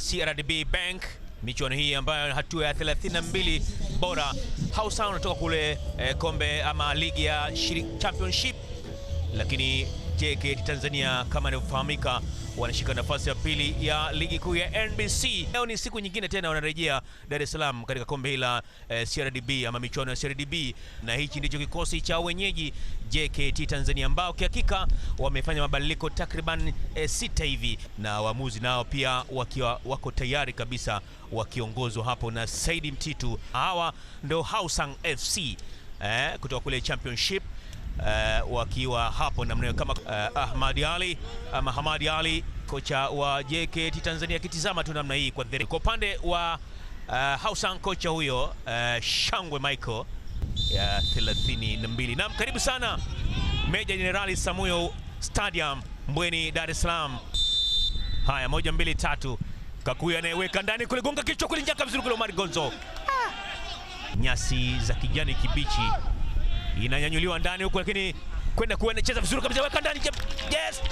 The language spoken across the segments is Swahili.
CRDB Bank, michuano hii ambayo hatua ya 32 bora. Hausa wanatoka kule kombe ama ligi ya championship, lakini JKT Tanzania kama inavyofahamika wanashika nafasi ya pili ya ligi kuu ya NBC. Leo ni siku nyingine tena wanarejea Dar es Salaam katika kombe hili la CRDB ama michuano ya CRDB, na hichi ndicho kikosi cha wenyeji JKT Tanzania ambao kihakika wamefanya mabadiliko takriban 6 hivi, na waamuzi nao pia wakiwa wako tayari kabisa wakiongozwa hapo na Saidi Mtitu. Hawa ndo Hausung FC kutoka kule championship, wakiwa hapo namna kama Hamadi Ali kocha wa JKT Tanzania kitizama tu namna hii kwa upande wa Hausung kocha huyo Shangwe Michael ya 32. Naam, karibu sana Meja Jenerali Samuel Stadium Mbweni, Dar es Salaam. Haya, 1 2 3, Kakuya anayeweka ndani kule, gonga kichwa kule, njaka vizuri kule Omar Gonzo. Nyasi za kijani kibichi inanyanyuliwa ndani huko, lakini kwenda kucheza vizuri kabisa, weka ndani. Yes,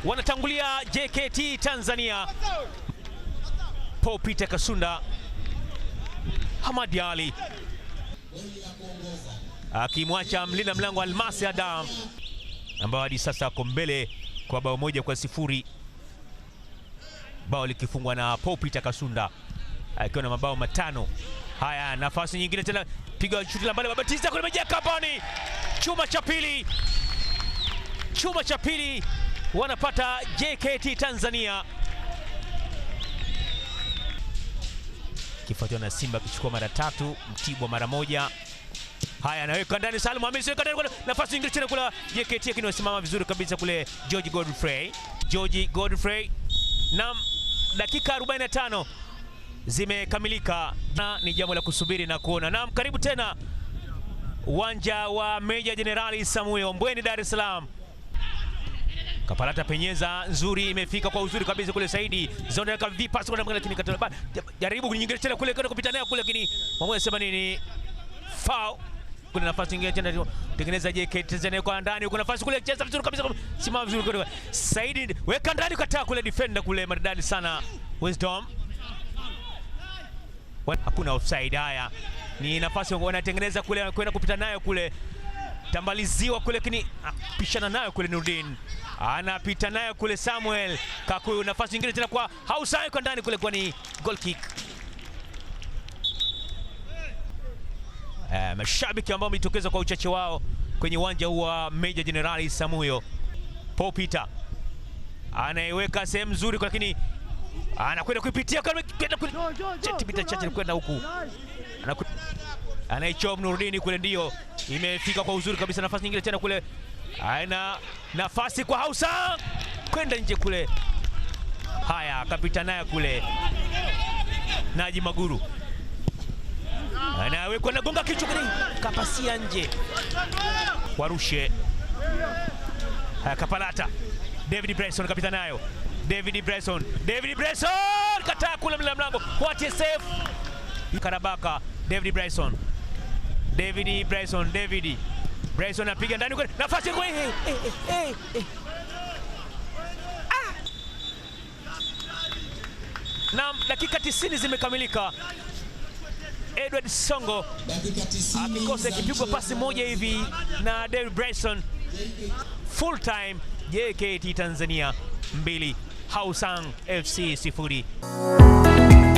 wanatangulia JKT Tanzania. Paul Peter Kasunda, Hamadi Ali akimwacha mlinda mlango Almasi Adam ambao hadi sasa ako mbele kwa bao 1-0, bao likifungwa na Paul Peter Kasunda akiwa na mabao 5. Haya, nafasi nyingine tena, piga shuti la mbali, Babatiza kule, meja kapani, chuma cha pili wanapata JKT Tanzania, kifuatiwa na Simba kichukua mara 3, Mtibwa mara 1. Haya, anaweka ndani Salum Hamisi, weka ndani, nafasi nyingine tena kula JKT, lakini wasimama vizuri kabisa kule George Godfrey. Na dakika 45 zimekamilika, na ni jambo la kusubiri na kuona. Naam, karibu tena uwanja wa Meja Jenerali Samuel Mbweni, Dar es Salaam. Kapalata penyeza nzuri, imefika kwa uzuri kabisa kule Saidi Zonda ka vipas kwa namna, lakini jaribu nyingine tena kule kwenda kupita nayo kule, lakini mwamuzi anasema nini? Foul. Kuna nafasi nyingine tena tengeneza JKT Tanzania kwa ndani, kuna nafasi kule, cheza vizuri kabisa, simama vizuri kule Saidi, weka ndani, kataa kule defender kule, maridadi sana Wisdom. Hakuna offside. Haya, ni nafasi wanatengeneza kule kwenda kupita nayo kule, tambaliziwa kule, lakini pishana nayo kule Nurdin, anapita nayo kule Samuel Kakuyu, nafasi nyingine tena kwa Hausa kwa ndani kule, kwa ni goal kick. Mashabiki ambao wametokeza kwa uchache wao kwenye uwanja huu wa Meja Jenerali Samuel. Paul Peter anaiweka sehemu nzuri, lakini anakwenda kuipitia kwenda chache kwenda huku, anaichoma Nurdin kule, ndio imefika kwa uzuri kabisa. Nafasi nyingine tena kule, ana nafasi kwa Hausa kwenda nje kule. Haya, kapita naye kule Naji Maguru, anawekwa na gonga kichwa kule, kapasia nje Warushe. Haya, Kapalata David Bryson kapita nayo, David Bryson kataa kule mlango, what a save. Karabaka David Bryson apiga ndani kule, nafasi kwa na dakika 90 zimekamilika. Edward Songo akikosa kipigwa pasi moja hivi na David Bryson. Full time JKT Tanzania 2, Hausung FC 0.